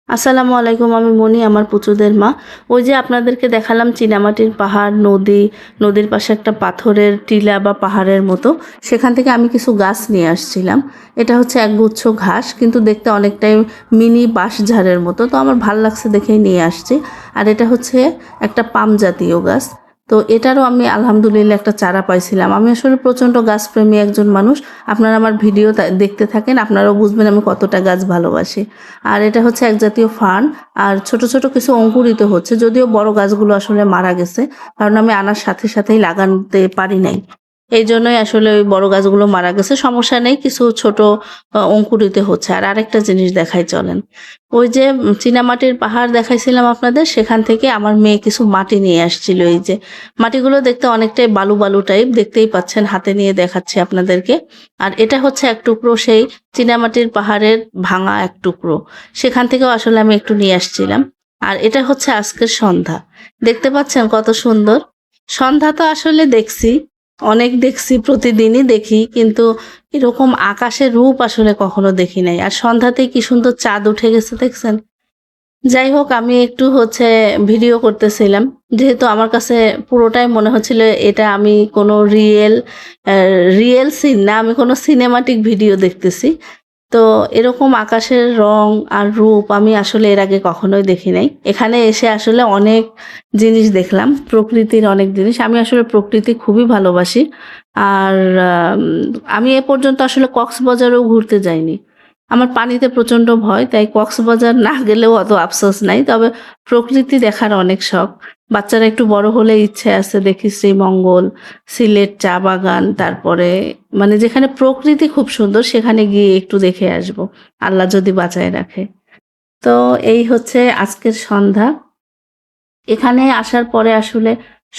আসসালামু আলাইকুম। আমি মনি, আমার পুচুদের মা। ওই যে আপনাদেরকে দেখালাম চীনামাটির পাহাড়, নদী, নদীর পাশে একটা পাথরের টিলা বা পাহাড়ের মতো, সেখান থেকে আমি কিছু গাছ নিয়ে আসছিলাম। এটা হচ্ছে একগুচ্ছ ঘাস, কিন্তু দেখতে অনেকটাই মিনি বাঁশঝাড়ের মতো, তো আমার ভাল লাগছে দেখেই নিয়ে আসছি। আর এটা হচ্ছে একটা পাম জাতীয় গাছ। তো এটারও আমি আলহামদুলিল্লাহ একটা চারা পাইছিলাম। আমি আসলে প্রচণ্ড গাছপ্রেমী একজন মানুষ। আপনারা আমার ভিডিও দেখতে থাকেন, আপনারাও বুঝবেন আমি কতটা গাছ ভালোবাসি। আর এটা হচ্ছে এক জাতীয় ফার্ন। আর ছোট ছোট কিছু অঙ্কুরিত হচ্ছে, যদিও বড় গাছগুলো আসলে মারা গেছে, কারণ আমি আনার সাথে সাথেই লাগাতে পারি নাই। এই জন্যই আসলে ওই বড় গাছগুলো মারা গেছে। সমস্যা নেই, কিছু ছোট অঙ্কুরিত হচ্ছে। আর আরেকটা জিনিস দেখাই চলেন। ওই যে চীনামাটির পাহাড় দেখাইছিলাম আপনাদের, সেখান থেকে আমার মেয়ে কিছু মাটি নিয়ে আসছিল। এই যে মাটিগুলো দেখতে অনেকটাই বালু বালু টাইপ, দেখতেই পাচ্ছেন, হাতে নিয়ে দেখাচ্ছি আপনাদেরকে। আর এটা হচ্ছে এক টুকরো সেই চীনামাটির পাহাড়ের ভাঙা এক টুকরো, সেখান থেকেও আসলে আমি একটু নিয়ে আসছিলাম। আর এটা হচ্ছে আজকের সন্ধ্যা, দেখতে পাচ্ছেন কত সুন্দর। সন্ধ্যা তো আসলে দেখছি, অনেক দেখছি, প্রতিদিনই দেখি, কিন্তু এরকম আকাশের রূপ আসলে কখনো দেখি নাই। আর সন্ধ্যাতেই কি সুন্দর চাঁদ উঠে গেছে, দেখছেন। যাই হোক, আমি একটু ভিডিও করতেছিলাম, যেহেতু আমার কাছে পুরোটাই মনে হচ্ছিল এটা আমি কোনো রিয়েল সিন না, আমি কোনো সিনেমাটিক ভিডিও দেখতেছি। তো এরকম আকাশের রং আর রূপ আমি আসলে এর আগে কখনোই দেখি নাই। এখানে এসে আসলে অনেক জিনিস দেখলাম, প্রকৃতির অনেক জিনিস। আমি আসলে প্রকৃতি খুবই ভালোবাসি। আর আমি এ পর্যন্ত আসলে কক্সবাজারেও ঘুরতে যাইনি। আমার পানিতে প্রচণ্ড ভয়, তাই কক্সবাজার না গেলেও অত আফসোস নাই। তবে প্রকৃতি দেখার অনেক শখ। বাচ্চারা একটু বড় হলে ইচ্ছে আছে দেখি শ্রীমঙ্গল, সিলেট চা বাগান, তারপরে মানে যেখানে প্রকৃতি খুব সুন্দর সেখানে গিয়ে একটু দেখে আসব, আল্লাহ যদি বাঁচায় রাখে। তো এই হচ্ছে আজকের সন্ধ্যা। এখানে আসার পরে আসলে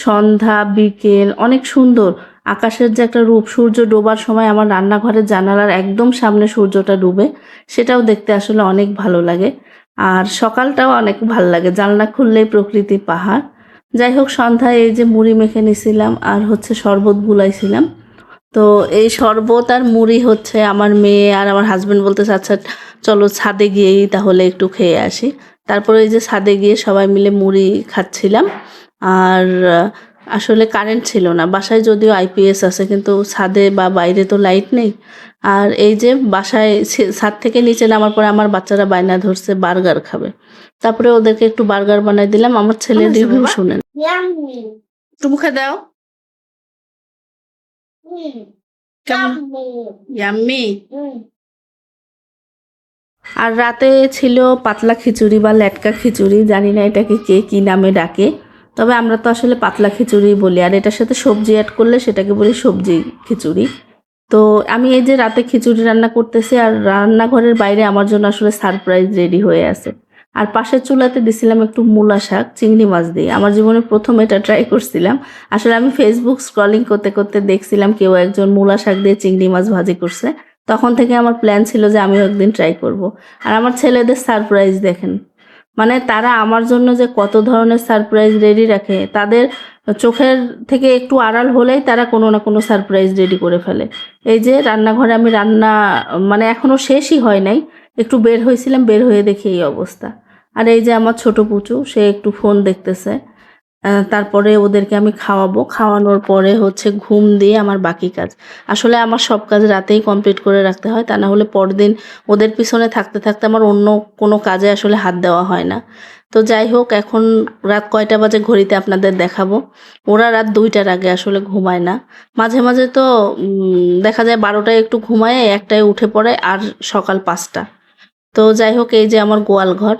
সন্ধ্যা বিকেল অনেক সুন্দর। আকাশের যে একটা রূপ, সূর্য ডোবার সময় আমার রান্নাঘরের জানালার একদম সামনে সূর্যটা ডুবে, সেটাও দেখতে আসলে অনেক ভালো লাগে। আর সকালটাও অনেক ভালো লাগে, জানলা খুললেই প্রকৃতি, পাহাড়। যাই হোক, সন্ধ্যায় এই যে মুড়ি মেখে নিছিলাম আর হচ্ছে শরবত গুলাইছিলাম। তো এই শরবত আর মুড়ি হচ্ছে আমার মেয়ে আর আমার হাজবেন্ড বলতেছে আচ্ছা চলো ছাদে গিয়েই তাহলে একটু খেয়ে আসি। তারপরে এই যে ছাদে গিয়ে সবাই মিলে মুড়ি খাচ্ছিলাম। আর আসলে কারেন্ট ছিল না বাসায়, যদিও আইপিএস আছে, কিন্তু ছাদে বা বাইরে তো লাইট নেই। আর এই যে বাসায় ছাদ থেকে নিচে নামার পরে আমার বাচ্চারা বায়না ধরছে বার্গার খাবে। তারপরে ওদেরকে একটু বার্গার বানাই দিলাম। আমার ছেলের রিভিউ শুনেন, একটু মুখে দাও। কেমন? ইয়াম্মি। আর রাতে ছিল পাতলা খিচুড়ি বা লেটকা খিচুড়ি, জানি না এটাকে কে কী নামে ডাকে, তবে আমরা তো আসলে পাতলা খিচুড়ি বলি। আর এটার সাথে সবজি অ্যাড করলে সেটাকে বলি সবজি খিচুড়ি। তো আমি এই যে রাতে খিচুড়ি রান্না করতেছি, আর রান্নাঘরের বাইরে আমার জন্য আসলে সারপ্রাইজ রেডি হয়ে আছে। আর পাশের চুলাতে দিছিলাম একটু মূলা শাক চিংড়ি মাছ দিয়ে। আমার জীবনে প্রথম এটা ট্রাই করছিলাম। আসলে আমি ফেসবুক স্ক্রলিং করতে করতে দেখছিলাম কেউ একজন মূলা শাক দিয়ে চিংড়ি মাছ ভাজি করছে। তখন থেকে আমার প্ল্যান ছিল যে আমিও একদিন ট্রাই করব। আর আমার ছেলেদের সারপ্রাইজ দেখেন, মানে তারা আমার জন্য যে কত ধরনের সারপ্রাইজ রেডি রাখে, তাদের চোখের থেকে একটু আড়াল হলেই তারা কোনো না কোনো সারপ্রাইজ রেডি করে ফেলে। এই যে রান্নাঘরে আমি রান্না মানে এখনো শেষই হয় নাই, একটু বের হয়েছিলাম, বের হয়ে দেখি এই অবস্থা। আর এই যে আমার ছোট পুচু, সে একটু ফোন দেখতেছে। তারপরে ওদেরকে আমি খাওয়াবো, খাওয়ানোর পরে ঘুম দিয়ে আমার বাকি কাজ। আসলে আমার সব কাজ রাতেই কমপ্লিট করে রাখতে হয়, তা না হলে পরদিন ওদের পিছনে থাকতে থাকতে আমার অন্য কোনো কাজে আসলে হাত দেওয়া হয় না। তো যাই হোক, এখন রাত কয়টা বাজে ঘড়িতে আপনাদের দেখাবো। ওরা রাত 2টার আগে আসলে ঘুমায় না। মাঝে মাঝে তো দেখা যায় 12টায় একটু ঘুমায়, 1টায় উঠে পড়ে, আর সকাল 5টা। তো যাই হোক, এই যে আমার গোয়াল ঘর,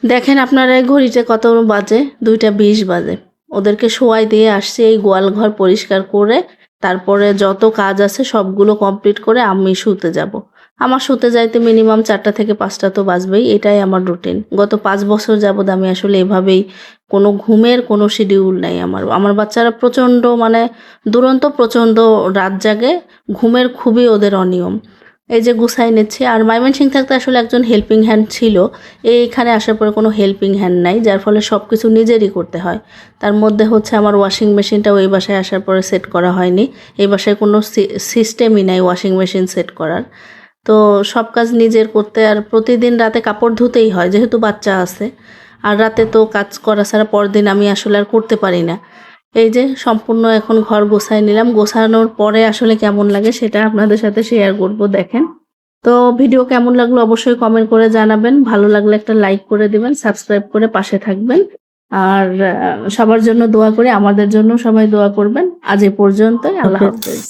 দেখেন আপনারা এই ঘড়িতে কত বাজে, 2টা 20 বাজে। ওদেরকে শোয়াই দিয়ে আসছি এই গোয়াল ঘর পরিষ্কার করে, তারপরে যত কাজ আছে সবগুলো কমপ্লিট করে আমি শুতে যাব। আমার শুতে যাইতে মিনিমাম 4টা থেকে 5টা তো বাজবেই, এটাই আমার রুটিন। গত 5 বছর যাবৎ আমি আসলে এভাবেই, কোনো ঘুমের কোনো শিডিউল নাই আমার। আমার বাচ্চারা প্রচণ্ড মানে দুরন্ত, প্রচণ্ড রাত জাগে, ঘুমের খুবই ওদের অনিয়ম। এই যে গুছাই নিচ্ছি। আর ময়মনসিংহ থাকতে আসলে একজন হেল্পিং হ্যান্ড ছিল, এইখানে আসার পরে কোনো হেল্পিং হ্যান্ড নাই, যার ফলে সব কিছু নিজেরই করতে হয়। তার মধ্যে আমার ওয়াশিং মেশিনটাও এই বাসায় আসার পরে সেট করা হয়নি। এই বাসায় কোনো সিস্টেমই নাই ওয়াশিং মেশিন সেট করার। তো সব কাজ নিজের করতে আর প্রতিদিন রাতে কাপড় ধুতেই হয় যেহেতু বাচ্চা আছে। আর রাতে তো কাজ করা ছাড়া পরদিন আমি আসলে আর করতে পারি না। এই যে সম্পূর্ণ এখন ঘর গোছায় নিলাম। গোছানোর পরে আসলে কেমন লাগে সেটা আপনাদের সাথে শেয়ার করব, দেখেন। তো ভিডিও কেমন লাগলো অবশ্যই কমেন্ট করে জানাবেন। ভালো লাগলে একটা লাইক করে দিবেন, সাবস্ক্রাইব করে পাশে থাকবেন। আর সবার জন্য দোয়া করি, আমাদের জন্য সবাই দোয়া করবেন। আজ এ পর্যন্তই। আল্লাহ হাফেজ।